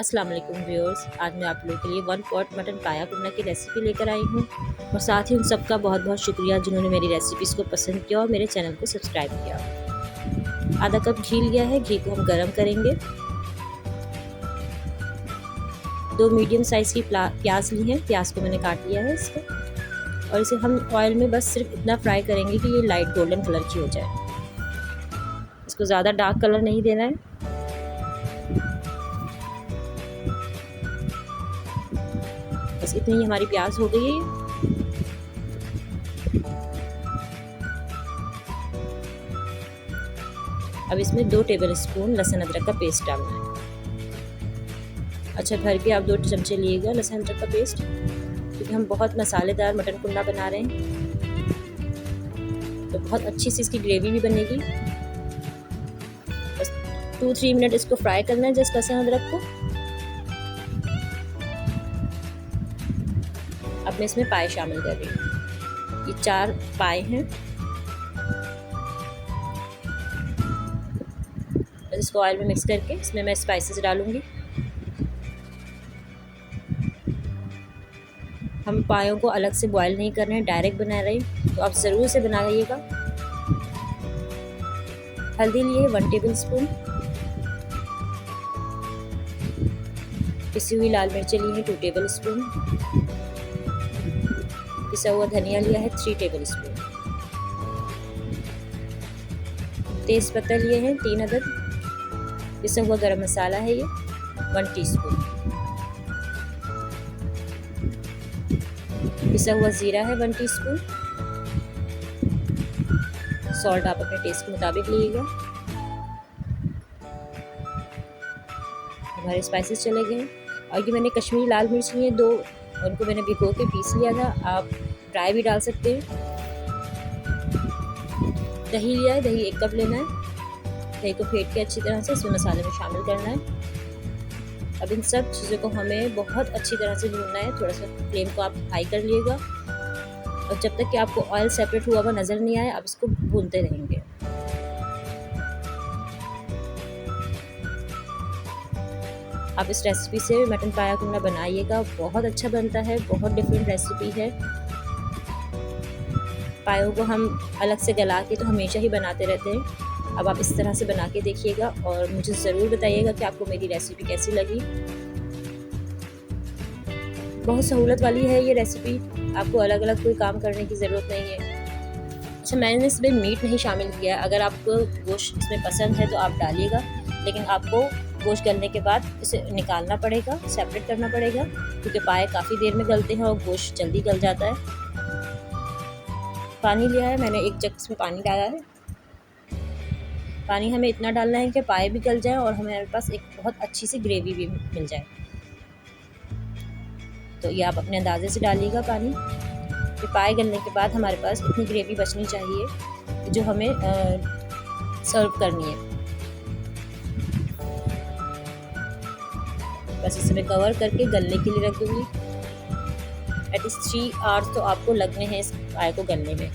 अस्सलाम वालेकुम व्यूअर्स, आज मैं आप लोगों के लिए 1 पॉट मटन पाया कुर्मा की रेसिपी लेकर आई हूँ और साथ ही उन सबका बहुत बहुत शुक्रिया जिन्होंने मेरी रेसिपीज़ को पसंद किया और मेरे चैनल को सब्सक्राइब किया। आधा कप घी लिया है, घी को हम गरम करेंगे। 2 मीडियम साइज़ की प्याज ली है, प्याज को मैंने काट लिया है इसको, और इसे हम ऑयल में बस सिर्फ इतना फ्राई करेंगे कि ये लाइट गोल्डन कलर की हो जाए। इसको ज़्यादा डार्क कलर नहीं देना है। बस इतनी ही हमारी प्याज हो गई है। अब इसमें 2 टेबल स्पून लहसुन अदरक का पेस्ट डालना है। अच्छा, भर के आप 2 चमचे लिएगा लहसुन अदरक का पेस्ट, क्योंकि हम बहुत मसालेदार मटन कुंडा बना रहे हैं, तो बहुत अच्छी सी इसकी ग्रेवी भी बनेगी। बस 2-3 मिनट इसको फ्राई करना है जस्ट लहसुन अदरक को। अब मैं इसमें पाए शामिल कर रही हूँ। ये 4 पाए हैं। बस इसको ऑयल में मिक्स करके इसमें मैं स्पाइसेस डालूँगी। हम पायों को अलग से बॉयल नहीं कर रहे हैं, डायरेक्ट बना रहे हैं, तो आप ज़रूर से बनाइएगा। हल्दी लिए 1 टेबल स्पून, पिसी हुई लाल मिर्चें ली हैं 2 टेबल स्पून, पिसा हुआ धनिया लिया है 3 टेबल स्पून, तेज़ पत्ता लिए हैं 3 अदद, पिसा हुआ गरम मसाला है ये 1 टीस्पून, पिसा हुआ ज़ीरा है 1 टीस्पून, सॉल्ट आप अपने टेस्ट के मुताबिक लीजिएगा। हमारे स्पाइसेस चले गए। और ये मैंने कश्मीरी लाल मिर्च लिए 2, उनको मैंने भिगो के पीस लिया था, आप ड्राई भी डाल सकते हैं। दही लिया है, दही 1 कप लेना है। दही को फेंट के अच्छी तरह से इसमें मसाले में शामिल करना है। अब इन सब चीज़ों को हमें बहुत अच्छी तरह से भूनना है। थोड़ा सा फ्लेम को आप हाई कर लिएगा, और जब तक कि आपको ऑयल सेपरेट हुआ हुआ नज़र नहीं आए आप इसको भूनते रहेंगे। आप इस रेसिपी से मटन पाया कुंडा बनाइएगा, बहुत अच्छा बनता है, बहुत डिफरेंट रेसिपी है। पायों को हम अलग से गला के तो हमेशा ही बनाते रहते हैं। अब आप इस तरह से बना के देखिएगा और मुझे ज़रूर बताइएगा कि आपको मेरी रेसिपी कैसी लगी। बहुत सहूलत वाली है ये रेसिपी, आपको अलग अलग कोई काम करने की ज़रूरत नहीं है। अच्छा, मैंने इसमें मीट नहीं शामिल किया है। अगर आपको गोश्त इसमें पसंद है तो आप डालिएगा, लेकिन आपको गोश्त गलने के बाद इसे निकालना पड़ेगा, सेपरेट करना पड़ेगा, क्योंकि पाए काफ़ी देर में गलते हैं और गोश्त जल्दी गल जाता है। पानी लिया है मैंने, 1 जग इसमें पानी डाला है। पानी हमें इतना डालना है कि पाए भी गल जाए और हमारे पास एक बहुत अच्छी सी ग्रेवी भी मिल जाए। तो ये आप अपने अंदाजे से डालिएगा पानी। फिर पाए गलने के बाद हमारे पास इतनी ग्रेवी बचनी चाहिए जो हमें सर्व करनी है। बस इसे मैं कवर करके गलने के लिए रख दूँगी। एटलीस्ट 3 आवर्स तो आपको लगने हैं इस पाए को गलने में।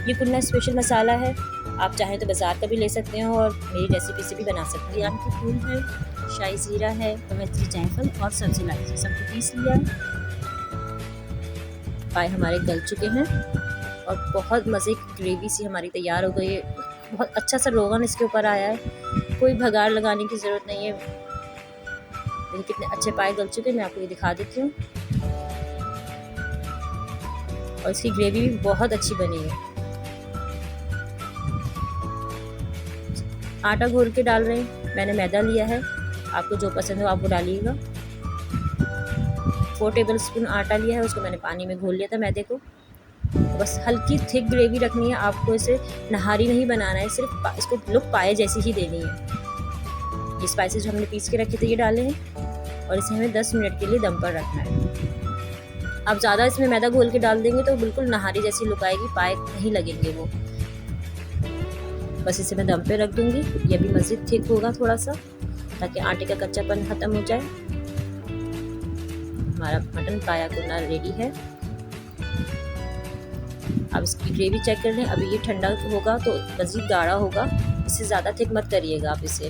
ये कुन्ना स्पेशल मसाला है, आप चाहें तो बाज़ार का भी ले सकते हैं और मेरी रेसिपी से भी बना सकते हैं। आम की फूल है, शाही ज़ीरा है, कवैतरी जायफल और सब्ज़ी इलायची सबको पीस लिया है। पाए हमारे गल चुके हैं और बहुत मज़े की ग्रेवी सी हमारी तैयार हो गई है। बहुत अच्छा सा रोगन इसके ऊपर आया है, कोई भगार लगाने की ज़रूरत नहीं है। देखिए कितने अच्छे पाए गल चुके हैं, मैं आपको ये दिखा देती हूँ। और इसकी ग्रेवी भी बहुत अच्छी बनी है। आटा घोल के डाल रहे हैं, मैंने मैदा लिया है, आपको जो पसंद हो आप वो डालिएगा। 4 टेबल स्पून आटा लिया है, उसको मैंने पानी में घोल लिया था मैदे को। बस हल्की थिक ग्रेवी रखनी है, आपको इसे नहारी नहीं बनाना है, सिर्फ इसको लुक पाए जैसी ही देनी है। ये स्पाइसेस जो हमने पीस के रखे थे ये डाले हैं और इसे हमें 10 मिनट के लिए दम पर रखना है। आप ज़्यादा इसमें मैदा घोल के डाल देंगे तो बिल्कुल नहारी जैसी लुक आएगी, पाए नहीं लगेंगे वो। बस इसे मैं दम पे रख दूँगी। ये भी मज़ीद थिक होगा थोड़ा सा, ताकि आटे का कच्चापन ख़त्म हो जाए। हमारा मटन पाया कुंडा रेडी है। अब इसकी ग्रेवी चेक कर लें। अभी ये ठंडा होगा तो मज़ीद गाढ़ा होगा, इससे ज़्यादा थिक मत करिएगा आप इसे।